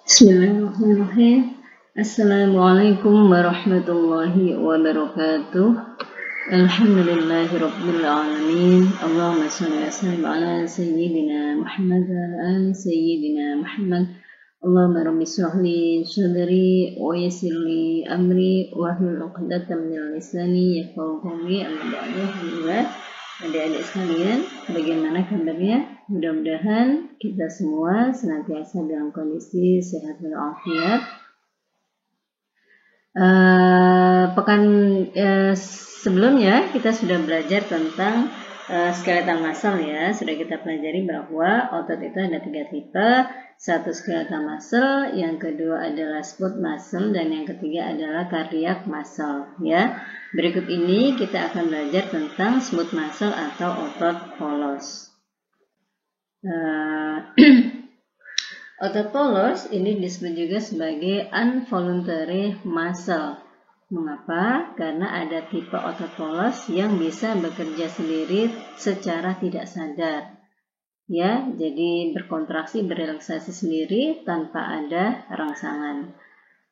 Bismillahirrahmanirrahim. Assalamualaikum warahmatullahi wabarakatuh. Alhamdulillahirabbil alamin. Allahumma shalli wa sallim ala sayyidina Muhammad wa ala ali sayyidina Muhammad. Allahumma rabbi shrah li sadri wa yassir li amri wahlul 'uqdatam min lisani yafqahu qawli. Amma ba'du. Alhamdulillah. Adik-adik sekalian, bagaimana kabarnya? Mudah-mudahan kita semua senantiasa dalam kondisi sehat walafiat. Pekan sebelumnya kita sudah belajar tentang skeletal muscle ya. Sudah kita pelajari bahwa otot itu ada 3 tipe. Satu skeletal muscle, yang kedua adalah smooth muscle, dan yang ketiga adalah cardiac muscle ya. Berikut ini kita akan belajar tentang smooth muscle atau otot polos. Otot polos ini disebut juga sebagai involuntary muscle. Mengapa? Karena ada tipe otot polos yang bisa bekerja sendiri secara tidak sadar. Ya, jadi berkontraksi, berelaksasi sendiri tanpa ada rangsangan.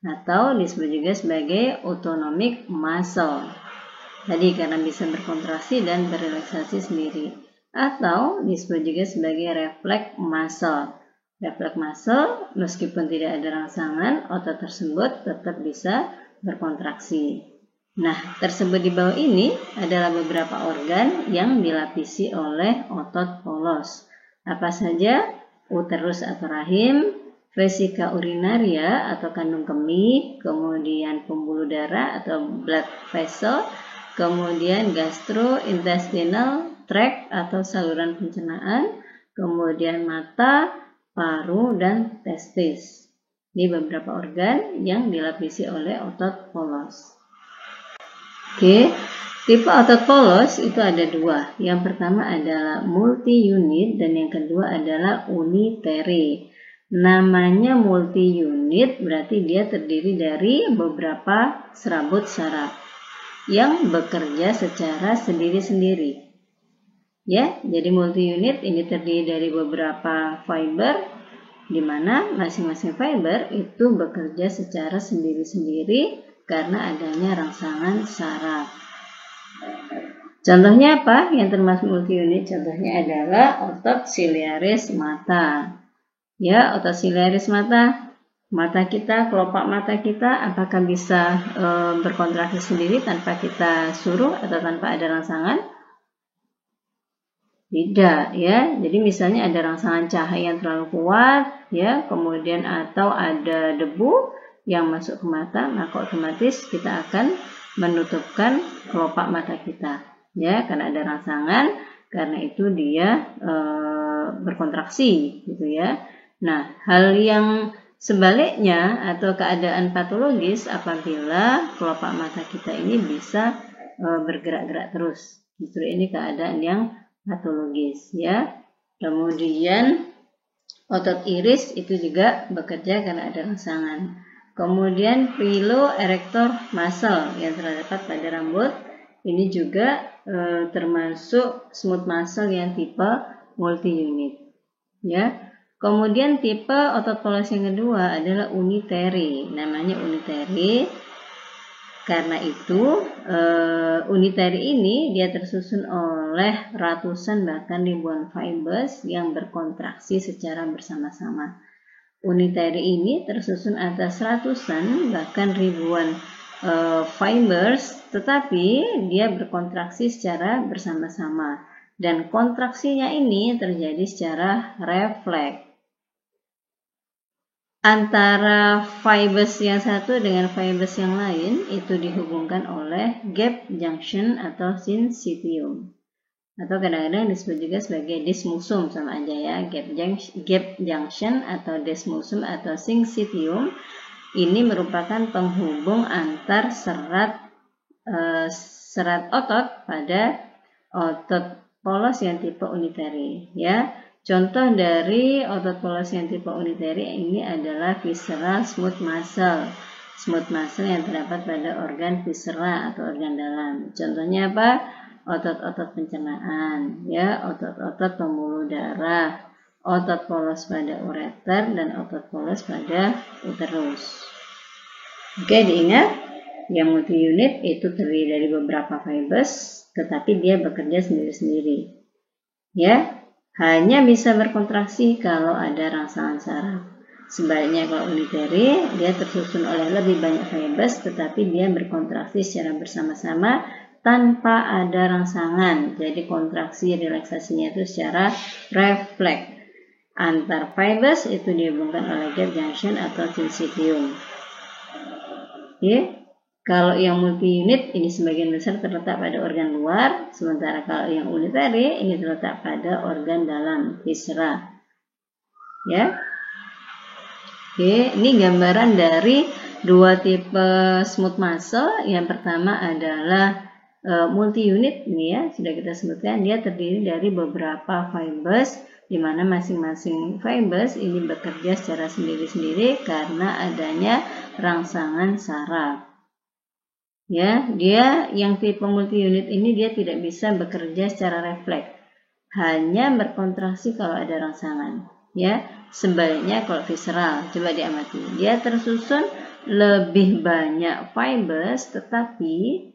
Atau disebut juga sebagai autonomic muscle. Tadi karena bisa berkontraksi dan berelaksasi sendiri. Atau disebut juga sebagai reflex muscle. Reflex muscle, meskipun tidak ada rangsangan, otot tersebut tetap bisa berkontraksi. Nah, tersebut di bawah ini adalah beberapa organ yang dilapisi oleh otot polos. Apa saja? Uterus atau rahim, vesika urinaria atau kandung kemih, kemudian pembuluh darah atau blood vessel, kemudian gastrointestinal tract atau saluran pencernaan, kemudian mata, paru, dan testis. Ini beberapa organ yang dilapisi oleh otot polos. Oke. Tipe otot polos itu ada 2. Yang pertama adalah multi-unit dan yang kedua adalah unitary. Namanya multi-unit berarti dia terdiri dari beberapa serabut saraf yang bekerja secara sendiri-sendiri. Ya, jadi multi-unit ini terdiri dari beberapa fiber di mana masing-masing fiber itu bekerja secara sendiri-sendiri karena adanya rangsangan saraf. Contohnya apa yang termasuk multi-unit? Contohnya adalah otot ciliaris mata. Ya, otot ciliaris mata. Mata kita, kelopak mata kita apakah bisa berkontraksi sendiri tanpa kita suruh atau tanpa ada rangsangan? Tidak, ya. Jadi misalnya ada rangsangan cahaya yang terlalu kuat, ya, kemudian atau ada debu yang masuk ke mata, maka otomatis kita akan menutupkan kelopak mata kita, ya, karena ada rangsangan, karena itu dia berkontraksi, gitu ya. Nah, hal yang sebaliknya atau keadaan patologis apabila kelopak mata kita ini bisa bergerak-gerak terus, justru ini keadaan yang patologis, ya. Kemudian otot iris itu juga bekerja karena ada rangsangan. Kemudian piloerector muscle yang terdapat pada rambut ini juga termasuk smooth muscle yang tipe multi-unit. Ya. Kemudian tipe otot polos yang kedua adalah unitary. Namanya unitary. Karena itu unitary ini dia tersusun oleh ratusan bahkan ribuan fibers yang berkontraksi secara bersama-sama. Unitary ini tersusun atas ratusan bahkan ribuan fibers, tetapi dia berkontraksi secara bersama-sama dan kontraksinya ini terjadi secara refleks. Antara fibers yang satu dengan fibers yang lain itu dihubungkan oleh gap junction atau syncytium. Atau kadang-kadang disebut juga sebagai desmosum, sama aja ya, gap junction atau desmosum atau syncytium. Ini merupakan penghubung antar serat otot pada otot polos yang tipe unitary, ya. Contoh dari otot polos yang tipe unitary ini adalah visceral smooth muscle. Smooth muscle yang terdapat pada organ viscera atau organ dalam. Contohnya apa? Otot-otot pencernaan, ya, otot-otot pembuluh darah, otot polos pada ureter dan otot polos pada uterus. Oke, diingat, yang multi unit itu terdiri dari beberapa fibers, tetapi dia bekerja sendiri-sendiri. Ya, hanya bisa berkontraksi kalau ada rangsangan saraf. Sebaliknya kalau unitary, dia tersusun oleh lebih banyak fibers, tetapi dia berkontraksi secara bersama-sama tanpa ada rangsangan. Jadi kontraksi relaksasinya itu secara refleks. Antar fibers itu dihubungkan oleh gap junction atau syncytium. Oke. Kalau yang multi unit ini sebagian besar terletak pada organ luar, sementara kalau yang unitary ini terletak pada organ dalam, viscera. Ya. Oke, ini gambaran dari dua tipe smooth muscle. Yang pertama adalah multi unit, ini ya sudah kita sebutkan, dia terdiri dari beberapa fibers, di mana masing-masing fibers ini bekerja secara sendiri-sendiri karena adanya rangsangan saraf. Ya, dia yang tipe multi unit ini dia tidak bisa bekerja secara refleks, hanya berkontraksi kalau ada rangsangan. Ya, sebaliknya kalau visceral, coba diamati, dia tersusun lebih banyak fibers, tetapi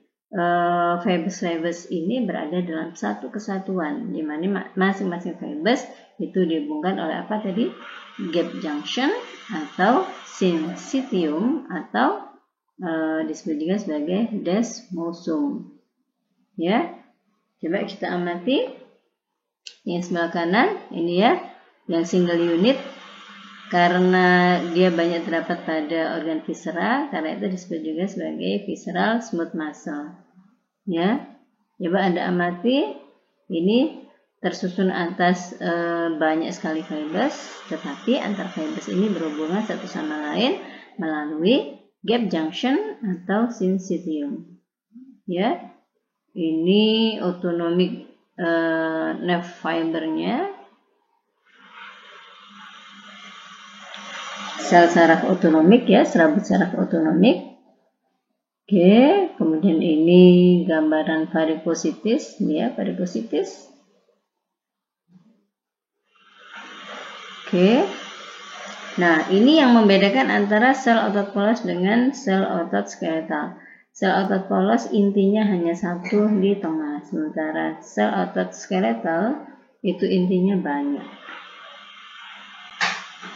fibers ini berada dalam satu kesatuan, di mana masing-masing fibers itu dihubungkan oleh apa tadi? Gap junction atau syncytium atau disebut juga sebagai desmosum. Ya, coba kita amati yang sebelah kanan ini ya, yang single unit karena dia banyak terdapat pada organ viscera, karena itu disebut juga sebagai visceral smooth muscle. Ya, coba Anda amati, ini tersusun atas banyak sekali fibers, tetapi antar fibers ini berhubungan satu sama lain melalui gap junction atau syncytium. Ya, ini autonomic nerve fibernya, sel saraf otonomik ya, serabut saraf otonomik. Oke, kemudian ini gambaran varicositis ya, varicositis. Oke. Nah, ini yang membedakan antara sel otot polos dengan sel otot skeletal. Sel otot polos intinya hanya satu di tengah, sementara sel otot skeletal itu intinya banyak.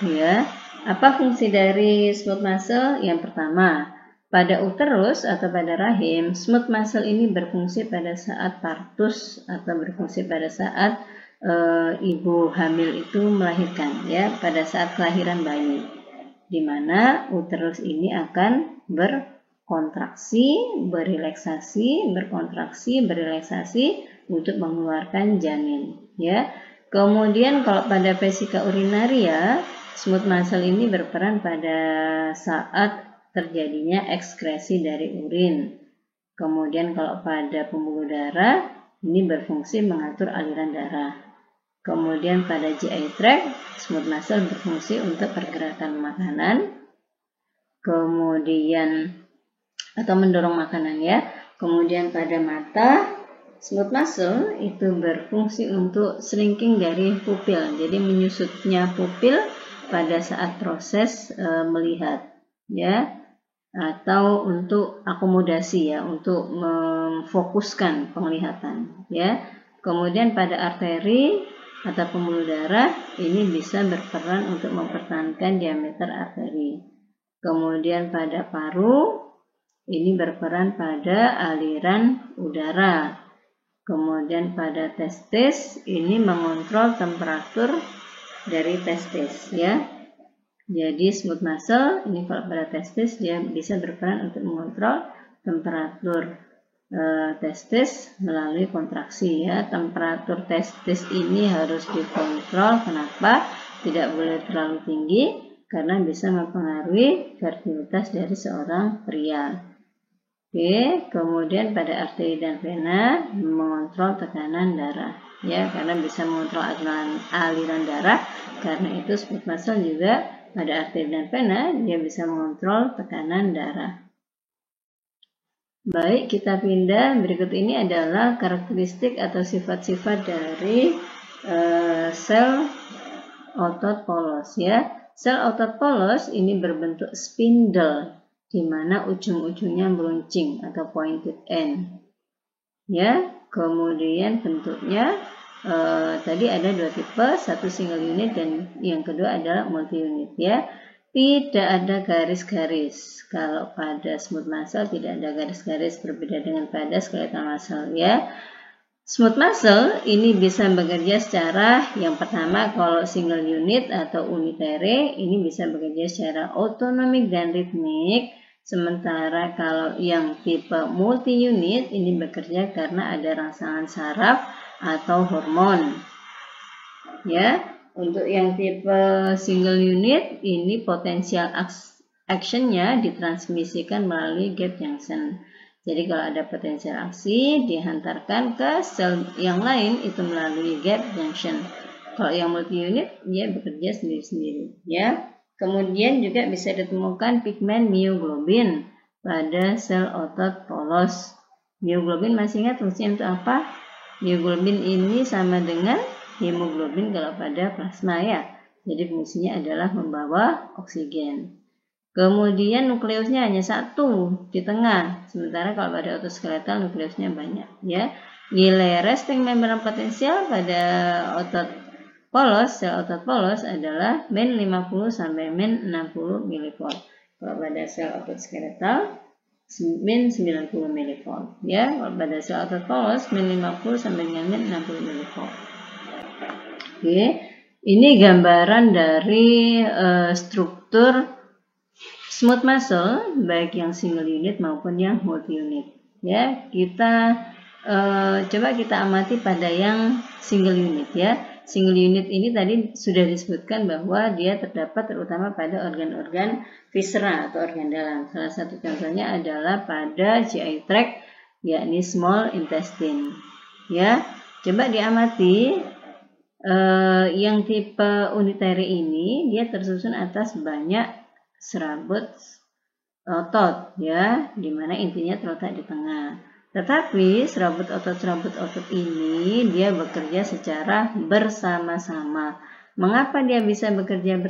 Ya, apa fungsi dari smooth muscle? Yang pertama, pada uterus atau pada rahim, smooth muscle ini berfungsi pada saat partus atau berfungsi pada saat ibu hamil itu melahirkan, ya, pada saat kelahiran bayi, di mana uterus ini akan berkontraksi, berrelaksasi untuk mengeluarkan janin, ya. Kemudian kalau pada vesika urinaria, smooth muscle ini berperan pada saat terjadinya ekskresi dari urin. Kemudian kalau pada pembuluh darah, ini berfungsi mengatur aliran darah. Kemudian pada GI tract, smooth muscle berfungsi untuk pergerakan makanan. Kemudian atau mendorong makanan ya. Kemudian pada mata, smooth muscle itu berfungsi untuk shrinking dari pupil. Jadi menyusutnya pupil pada saat proses melihat ya, atau untuk akomodasi ya, untuk memfokuskan penglihatan ya. Kemudian pada arteri atau pembuluh darah ini bisa berperan untuk mempertahankan diameter arteri. Kemudian pada paru ini berperan pada aliran udara. Kemudian pada testis ini mengontrol temperatur dari testis ya. Jadi smooth muscle ini kalau pada testis dia bisa berperan untuk mengontrol temperatur testis melalui kontraksi ya. Temperatur testis ini harus dikontrol. Kenapa? Tidak boleh terlalu tinggi karena bisa mempengaruhi fertilitas dari seorang pria. Oke, kemudian pada arteri dan vena mengontrol tekanan darah ya, karena bisa mengontrol aliran darah. Karena itu smooth muscle juga pada arteri dan vena dia bisa mengontrol tekanan darah. Baik, kita pindah. Berikut ini adalah karakteristik atau sifat-sifat dari sel otot polos ya. Sel otot polos ini berbentuk spindle, di mana ujung-ujungnya meruncing atau pointed end. Ya, kemudian bentuknya tadi ada dua tipe, satu single unit dan yang kedua adalah multi unit ya. Tidak ada garis-garis. Kalau pada smooth muscle tidak ada garis-garis, berbeda dengan pada skeletal muscle ya. Smooth muscle ini bisa bekerja secara yang pertama kalau single unit atau unitary ini bisa bekerja secara otonomik dan ritmik. Sementara kalau yang tipe multi unit ini bekerja karena ada rangsangan saraf atau hormon. Ya, untuk yang tipe single unit ini potensial actionnya ditransmisikan melalui gap junction. Jadi kalau ada potensial aksi dihantarkan ke sel yang lain itu melalui gap junction. Kalau yang multi unit dia bekerja sendiri-sendiri ya. Kemudian juga bisa ditemukan pigmen myoglobin pada sel otot polos. Myoglobin masih ingat fungsinya untuk apa? Myoglobin ini sama dengan hemoglobin kalau pada plasma ya. Jadi fungsinya adalah membawa oksigen. Kemudian nukleusnya hanya satu di tengah, sementara kalau pada otoskeletal nukleusnya banyak ya. Nilai resting membran potensial pada otot polos, sel otot polos adalah min 50 sampai min 60 mV. Kalau pada sel otot skeletal min 90 mV ya. Kalau pada sel otot polos min 50 sampai dengan min 60 mV. Oke, ini gambaran dari struktur smooth muscle baik yang single unit maupun yang multi unit. Ya, kita coba kita amati pada yang single unit ya. Single unit ini tadi sudah disebutkan bahwa dia terdapat terutama pada organ-organ viscera atau organ dalam. Salah satu contohnya adalah pada GI tract yakni small intestine. Ya, coba diamati yang tipe unitary ini dia tersusun atas banyak serabut otot ya, dimana intinya terletak di tengah. Tetapi serabut otot ini dia bekerja secara bersama-sama. Mengapa dia bisa bekerja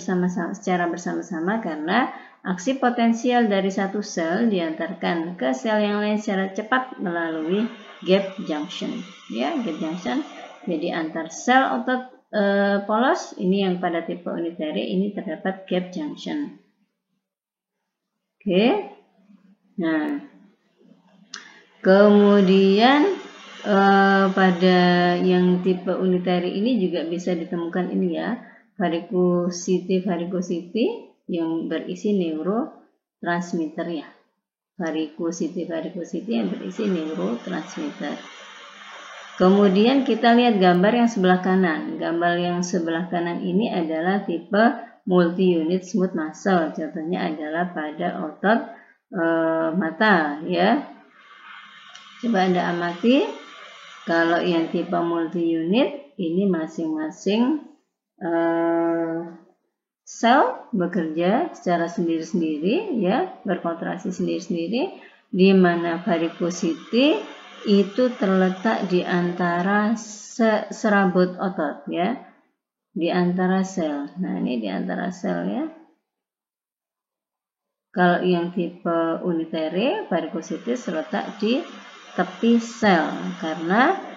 secara bersama-sama? Karena aksi potensial dari satu sel diantarkan ke sel yang lain secara cepat melalui gap junction. Ya, gap junction. Jadi antar sel otot polos ini yang pada tipe unitary ini terdapat gap junction. Oke. Nah, kemudian pada yang tipe unitary ini juga bisa ditemukan ini ya, varicosity yang berisi neurotransmitter ya. Varicosity yang berisi neurotransmitter. Kemudian kita lihat gambar yang sebelah kanan. Gambar yang sebelah kanan ini adalah tipe multi-unit smooth muscle. Contohnya adalah pada otot mata ya. Coba Anda amati. Kalau yang tipe multi-unit ini masing-masing sel bekerja secara sendiri-sendiri ya, berkontraksi sendiri-sendiri, di mana varicosity itu terletak di antara serabut otot ya, di antara sel. Nah, ini di antara sel ya. Kalau yang tipe unitary, varicosity terletak di tepi sel karena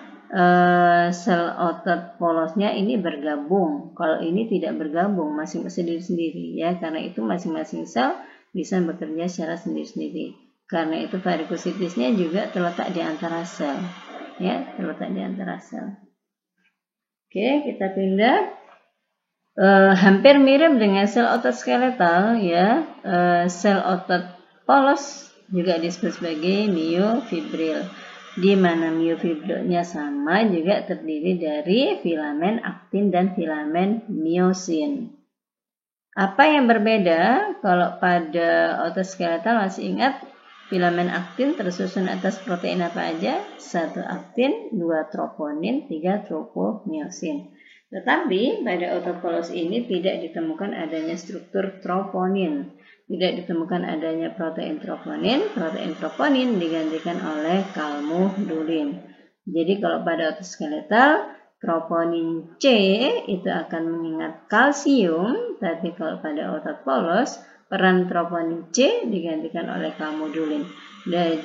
sel otot polosnya ini bergabung. Kalau ini tidak bergabung, masing-masing sendiri-sendiri ya. Karena itu masing-masing sel bisa bekerja secara sendiri-sendiri. Karena itu varicosity-nya juga terletak di antara sel. Ya, terletak di antara sel. Oke, kita pindah. Hampir mirip dengan sel otot skeletal ya. Sel otot polos juga disebut sebagai myofibril, di mana myofibrilnya sama juga terdiri dari filamen aktin dan filamen myosin. Apa yang berbeda? Kalau pada otot skeletal masih ingat filamen aktin tersusun atas protein apa aja? 1 aktin, 2 troponin, 3 tropomyosin. Tetapi pada otot polos ini tidak ditemukan adanya struktur troponin. Tidak ditemukan adanya protein troponin. Protein troponin digantikan oleh kalmodulin. Jadi kalau pada otot skeletal troponin C itu akan mengingat kalsium, tapi kalau pada otot polos peran troponin C digantikan oleh kalmodulin.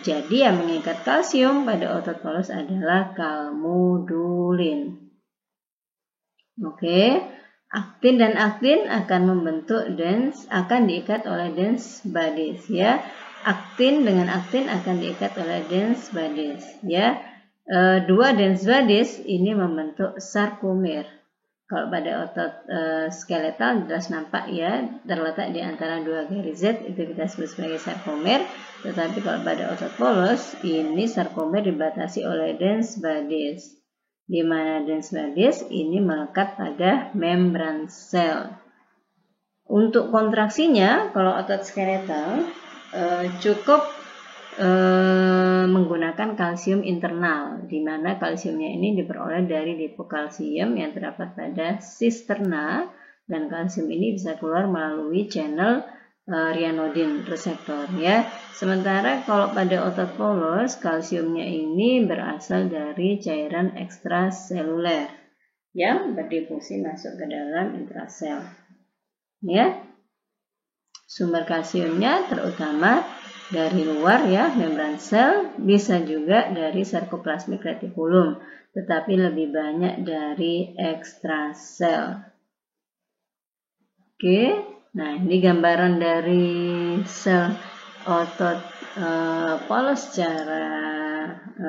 Jadi yang mengikat kalsium pada otot polos adalah kalmodulin. Oke, aktin dan aktin akan membentuk akan diikat oleh dense bodies ya. Aktin dengan aktin akan diikat oleh dense bodies ya. Dua dense bodies ini membentuk sarkomer. Kalau pada otot skeletal jelas nampak ya, terletak di antara dua garis Z, itu kita sebut sebagai sarkomer. Tetapi kalau pada otot polos ini sarkomer dibatasi oleh dense bodies, di mana dense bodies ini melekat pada membran sel. Untuk kontraksinya, kalau otot skeletal cukup menggunakan kalsium internal, di mana kalsiumnya ini diperoleh dari lipokalsium yang terdapat pada sisterna, dan kalsium ini bisa keluar melalui channel ryanodin reseptor ya. Sementara kalau pada otot polos, kalsiumnya ini berasal dari cairan ekstraseluler yang berdifusi masuk ke dalam intrasel ya. Sumber kalsiumnya terutama dari luar ya, membran sel, bisa juga dari sarkoplasmik retikulum, tetapi lebih banyak dari ekstrasel. Oke, nah ini gambaran dari sel otot polos secara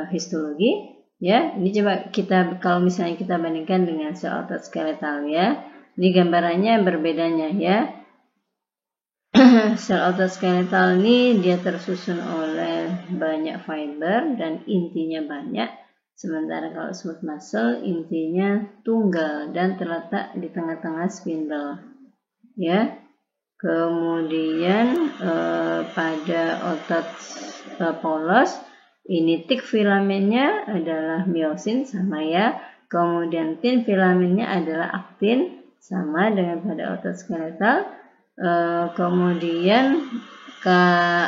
histologi ya. Ini coba kita, kalau misalnya kita bandingkan dengan sel otot skeletal ya, ini gambarannya berbedanya ya. Sel otot skeletal ini dia tersusun oleh banyak fiber dan intinya banyak. Sementara kalau smooth muscle intinya tunggal dan terletak di tengah-tengah spindle. Ya. Kemudian pada otot polos ini thick filamennya adalah myosin sama ya. Kemudian thin filamennya adalah aktin sama dengan pada otot skeletal. Kemudian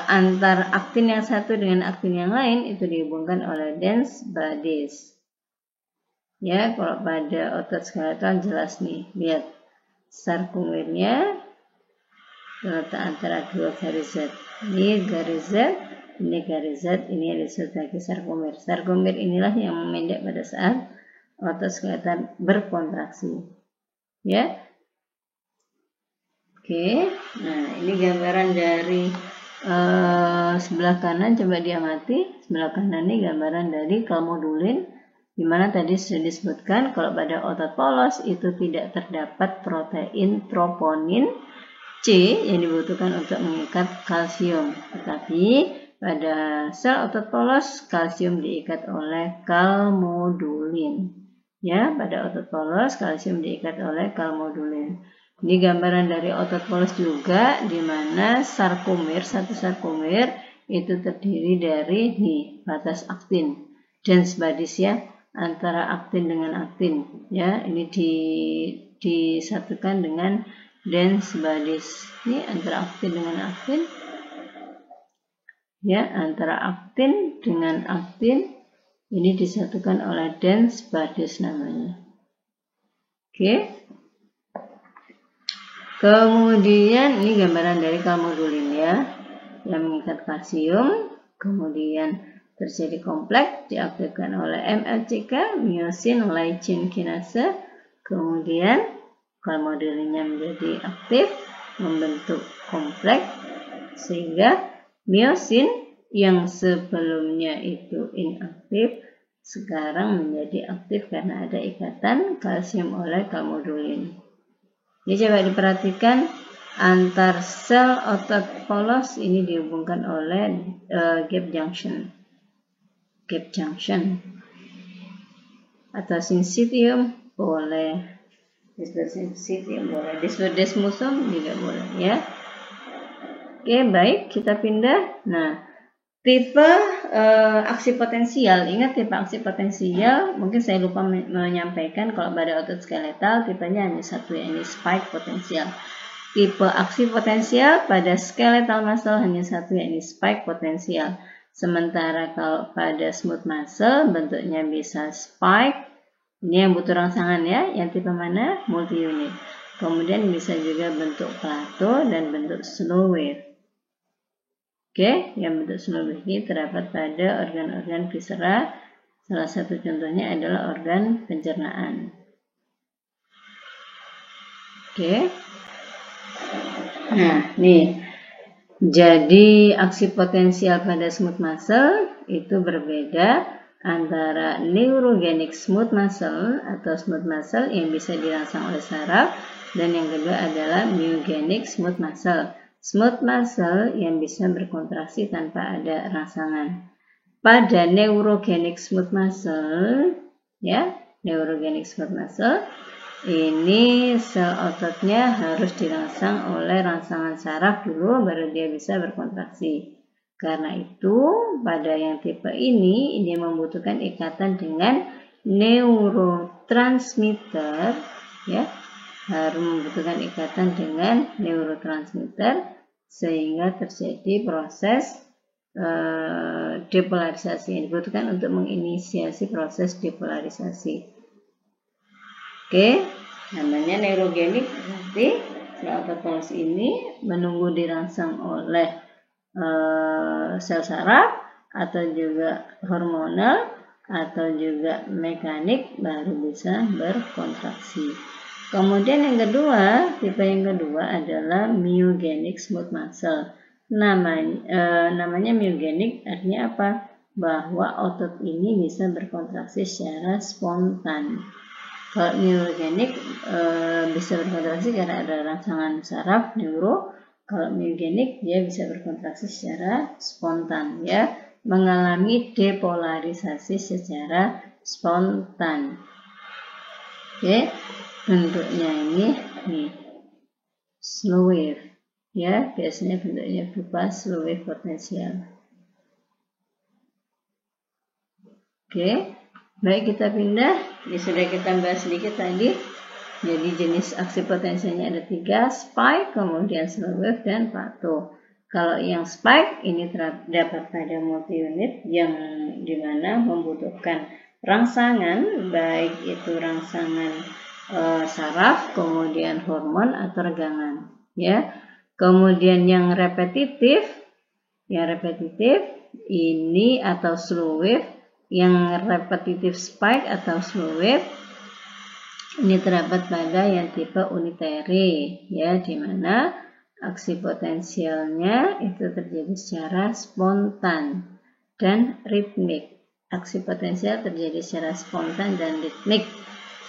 antar aktin yang satu dengan aktin yang lain itu dihubungkan oleh dense bodies. Ya, kalau pada otot skeletal jelas nih, lihat sarkomernya terletak antara dua garis Z. Ini garis Z, ini garis Z, ini disebut sebagai sarkomer. Sarkomer inilah yang memendek pada saat otot skeletal berkontraksi. Ya. Oke, nah ini gambaran dari sebelah kanan, coba diamati. Sebelah kanan ini gambaran dari kalmodulin, di mana tadi sudah disebutkan kalau pada otot polos itu tidak terdapat protein troponin C yang dibutuhkan untuk mengikat kalsium. Tetapi pada sel otot polos kalsium diikat oleh kalmodulin. Ya, pada otot polos kalsium diikat oleh kalmodulin. Ini gambaran dari otot polos juga, di mana sarkomer, satu sarkomer itu terdiri dari batas aktin, dense bodies ya, antara aktin dengan aktin ya. Ini disatukan dengan dense bodies. Ini antara aktin dengan aktin ya, antara aktin dengan aktin ini disatukan oleh dense bodies namanya. Oke. Kemudian ini gambaran dari kalmodulin ya, yang mengikat kalsium, kemudian terjadi kompleks diaktifkan oleh MLCK, myosin light chain kinase, kemudian kalmodulinnya menjadi aktif, membentuk kompleks, sehingga myosin yang sebelumnya itu inaktif, sekarang menjadi aktif karena ada ikatan kalsium oleh kalmodulin. Jadi coba diperhatikan antar sel otot polos ini dihubungkan oleh gap junction atau syncytium boleh, disebut syncytium boleh, disebut desmosum juga boleh ya. Oke, baik, kita pindah. Nah, tipe aksi potensial, ingat tipe aksi potensial, mungkin saya lupa menyampaikan kalau pada otot skeletal tipenya hanya satu, yakni spike potensial. Tipe aksi potensial pada skeletal muscle hanya satu, yakni spike potensial. Sementara kalau pada smooth muscle bentuknya bisa spike, Ini yang butuh rangsangan ya, yang tipe mana? Multi unit. Kemudian bisa juga bentuk plato dan bentuk slow wave. Oke, yang bentuk slow wave ini terdapat pada organ-organ viscera. Salah satu contohnya adalah organ pencernaan. Oke. Nah, nih. Jadi aksi potensial pada smooth muscle itu berbeda antara neurogenic smooth muscle atau smooth muscle yang bisa dirangsang oleh saraf, dan yang kedua adalah myogenic smooth muscle. Smooth muscle yang bisa berkontraksi tanpa ada rangsangan. Pada neurogenic smooth muscle, ya, neurogenic smooth muscle ini sel ototnya harus dirangsang oleh rangsangan saraf dulu baru dia bisa berkontraksi. Karena itu pada yang tipe ini membutuhkan ikatan dengan neurotransmitter, ya, harus membutuhkan ikatan dengan neurotransmitter sehingga terjadi proses depolarisasi yang dibutuhkan untuk menginisiasi proses depolarisasi. Oke, namanya neurogenik, berarti sel otot polos ini menunggu dirangsang oleh sel saraf atau juga hormonal atau juga mekanik baru bisa berkontraksi. Kemudian yang kedua, tipe yang kedua adalah myogenic smooth muscle. Namanya myogenic artinya apa? Bahwa otot ini bisa berkontraksi secara spontan. Kalau neurogenik bisa berkontraksi karena ada rangsangan saraf neuro. Kalau myogenik dia bisa berkontraksi secara spontan, ya, mengalami depolarisasi secara spontan. Oke, bentuknya ini nih slow wave, ya, biasanya bentuknya berupa slow wave potensial. Oke. Baik, kita pindah. Ini sudah kita bahas sedikit tadi. Jadi jenis aksi potensialnya ada 3, spike, kemudian slow wave, dan plato. Kalau yang spike ini terdapat pada multi unit yang dimana membutuhkan rangsangan, baik itu rangsangan saraf, kemudian hormon atau regangan. Ya. Kemudian yang repetitif ini atau slow wave. Yang repetitif spike atau slow wave ini terdapat pada yang tipe unitary, ya, di mana aksi potensialnya itu terjadi secara spontan dan ritmik. Aksi potensial terjadi secara spontan dan ritmik.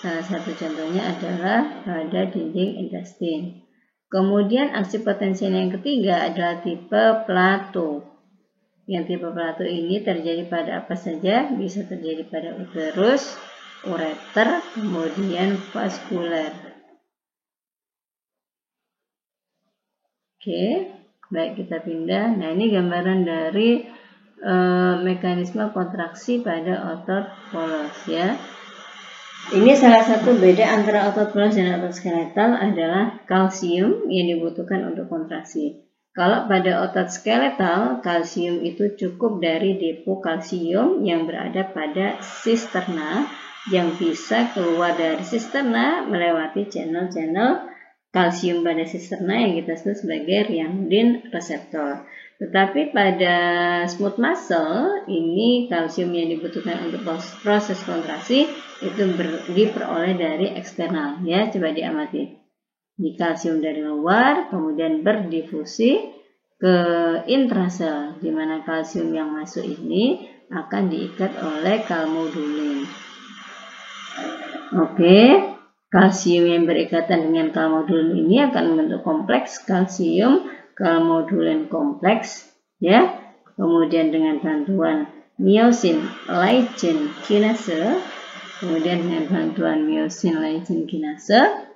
Salah satu contohnya adalah pada dinding intestin. Kemudian aksi potensial yang ketiga adalah tipe plato. Yang tipe plato ini terjadi pada apa saja? Bisa terjadi pada uterus, ureter, kemudian vaskuler. Oke, baik, kita pindah. Nah, ini gambaran dari mekanisme kontraksi pada otot polos, ya. Ini salah satu beda antara otot polos dan otot skeletal adalah kalsium yang dibutuhkan untuk kontraksi. Kalau pada otot skeletal, kalsium itu cukup dari depo kalsium yang berada pada sisterna yang bisa keluar dari sisterna melewati channel-channel kalsium pada sisterna yang kita sebut sebagai ryanodin reseptor. Tetapi pada smooth muscle, ini kalsium yang dibutuhkan untuk proses kontraksi itu diperoleh dari eksternal. Ya, coba diamati. Di kalsium dari luar, kemudian berdifusi ke intrasel, di mana kalsium yang masuk ini akan diikat oleh kalmodulin. Oke, kalsium yang berikatan dengan kalmodulin ini akan membentuk kompleks kalsium kalmodulin kompleks, ya. Kemudian dengan bantuan myosin light chain kinase, kemudian dengan bantuan myosin light chain kinase,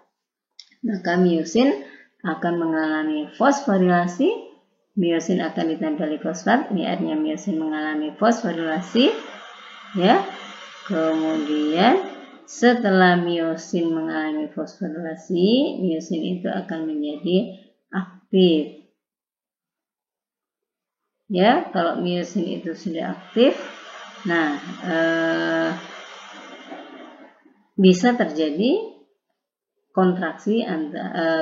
maka myosin akan mengalami fosforilasi. Myosin akan ditempeli fosfat. Ini artinya myosin mengalami fosforilasi. Ya. Kemudian setelah myosin mengalami fosforilasi, myosin itu akan menjadi aktif. Ya, kalau myosin itu sudah aktif, nah bisa terjadi kontraksi,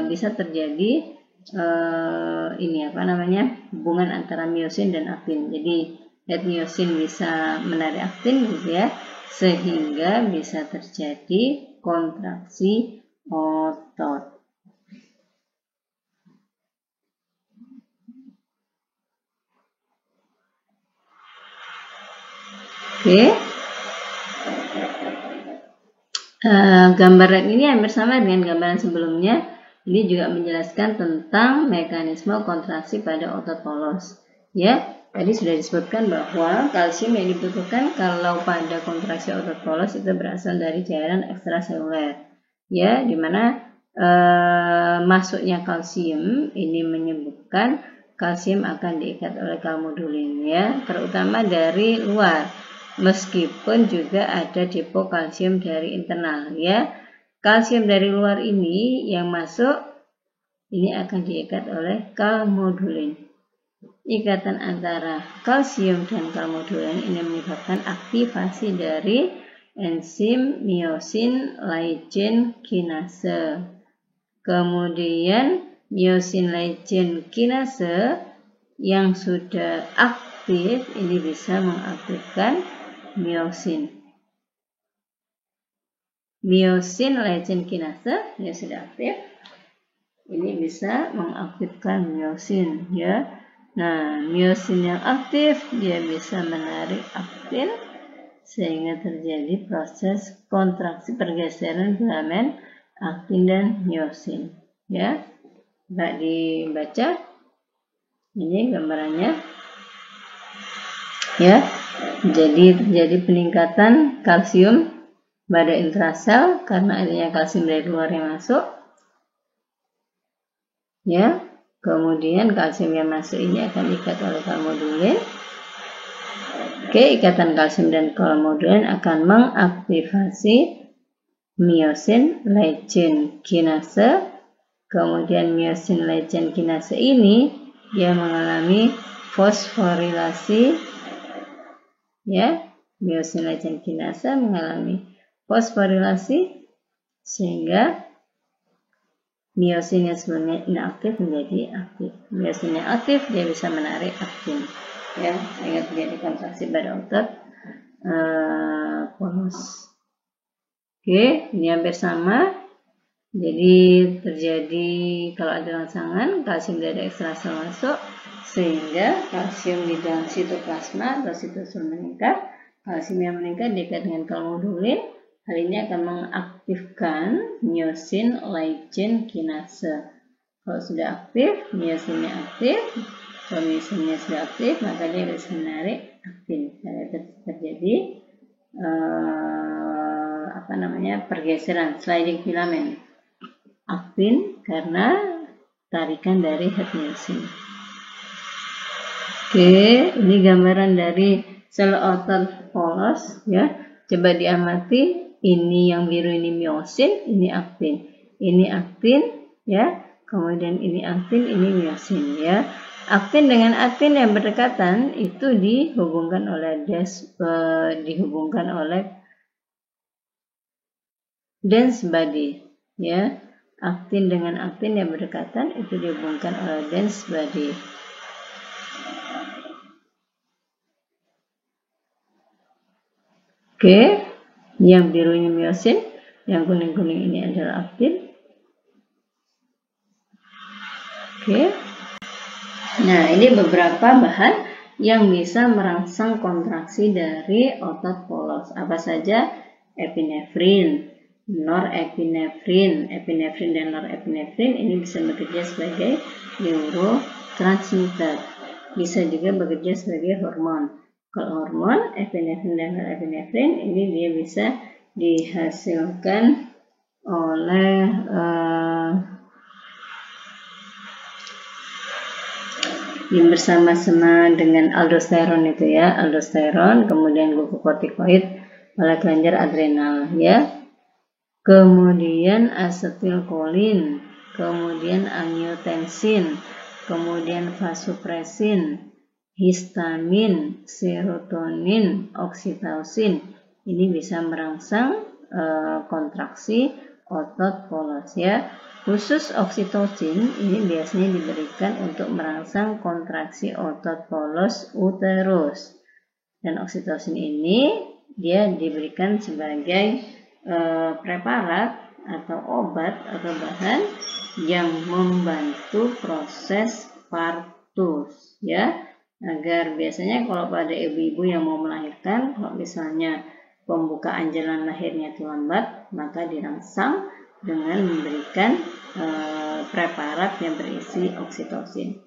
bisa terjadi hubungan antara miosin dan aktin. Jadi miosin bisa menarik aktin gitu ya, sehingga bisa terjadi kontraksi otot. Oke. Gambaran ini hampir sama dengan gambaran sebelumnya. Ini juga menjelaskan tentang mekanisme kontraksi pada otot polos. Ya, tadi sudah disebutkan bahwa kalsium yang dibutuhkan kalau pada kontraksi otot polos itu berasal dari cairan ekstraseluler. Ya, dimana masuknya kalsium ini menyebabkan kalsium akan diikat oleh kalmodulin, ya, terutama dari luar. Meskipun juga ada depo kalsium dari internal, ya. Kalsium dari luar ini yang masuk ini akan diikat oleh kalmodulin. Ikatan antara kalsium dan kalmodulin ini menyebabkan aktivasi dari enzim miosin light chain kinase. Kemudian miosin light chain kinase yang sudah aktif ini bisa mengaktifkan miosin. Miosin light chain kinase yang sudah aktif ini bisa mengaktifkan miosin, ya. Nah, miosin yang aktif dia bisa menarik aktin sehingga terjadi proses kontraksi pergeseran filamen aktin dan miosin, ya. Coba dibaca ini gambarannya, ya. Jadi terjadi peningkatan kalsium pada intrasel karena adanya kalsium dari luar yang masuk, ya. Kemudian kalsium yang masuk ini akan diikat oleh kalmodulin. Oke, ikatan kalsium dan kalmodulin akan mengaktifasi miosin light chain kinase. Kemudian miosin light chain kinase ini dia mengalami fosforilasi, ya. Miosin light chain kinase mengalami fosforilasi sehingga miosin yang sebelumnya inaktif menjadi aktif. Miosin yang aktif dia bisa menarik aktin, ya, sehingga terjadi kontraksi pada otot polos. Oke, ini hampir sama. Jadi terjadi kalau ada rangsangan kalsium dari ekstrasel masuk sehingga kalsium di dalam sitoplasma atau sitosol meningkat. Kalsium yang meningkat diikat dengan kalmodulin. Hal ini akan mengaktifkan miosin light chain kinase. Kalau sudah aktif, miosinnya aktif. Kalau miosinnya sudah aktif, maka dia bisa menarik aktin. Terjadi pergeseran sliding filamen aktin karena tarikan dari head miosin. Oke, ini gambaran dari sel otot polos, ya. Coba diamati, ini yang biru ini miosin, ini aktin. Ini aktin, ya. Kemudian ini aktin, ini miosin, ya. Aktin dengan aktin yang berdekatan itu dihubungkan oleh dense body, ya. Aktin dengan aktin yang berdekatan itu dihubungkan oleh dense body. Oke, yang biru ini miosin, yang kuning-kuning ini adalah aktin. Oke. Nah, ini beberapa bahan yang bisa merangsang kontraksi dari otot polos. Apa saja? Epinefrin, norepinefrin, epinefrin dan norepinefrin ini bisa bekerja sebagai neurotransmitter. Bisa juga bekerja sebagai hormon. Kalau hormon, epinefrin dan norepinefrin ini dia bisa dihasilkan oleh yang bersama-sama dengan aldosteron itu, ya, aldosteron, kemudian glukokortikoid oleh kelenjar adrenal, ya. Kemudian asetilkolin, kemudian angiotensin, kemudian vasopresin, histamin, serotonin, oksitosin. Ini bisa merangsang kontraksi otot polos ya. Khusus oksitosin ini biasanya diberikan untuk merangsang kontraksi otot polos uterus. Dan oksitosin ini dia diberikan sebagai preparat atau obat atau bahan yang membantu proses partus ya. Agar biasanya kalau pada ibu-ibu yang mau melahirkan, kalau misalnya pembukaan jalan lahirnya itu lambat, maka dirangsang dengan memberikan preparat yang berisi oksitosin.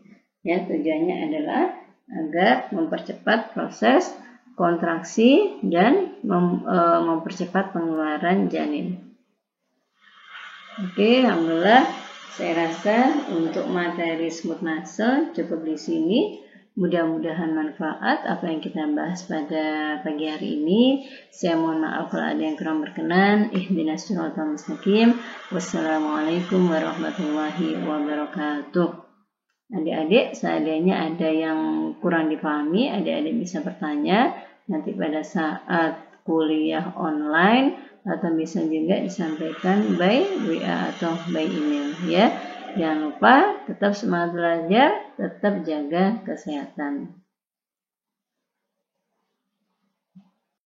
Ya, tujuannya adalah agar mempercepat proses kontraksi dan mempercepat pengeluaran janin. Oke, alhamdulillah saya rasa untuk materi smooth muscle cukup di sini. Mudah-mudahan manfaat apa yang kita bahas pada pagi hari ini. Saya mohon maaf kalau ada yang kurang berkenan. Ihdinas siratal mustaqim. Wassalamualaikum warahmatullahi wabarakatuh. Adik-adik, seandainya ada yang kurang dipahami, adik-adik bisa bertanya nanti pada saat kuliah online, atau bisa juga disampaikan by WA atau by email ya. Jangan lupa tetap semangat belajar, tetap jaga kesehatan.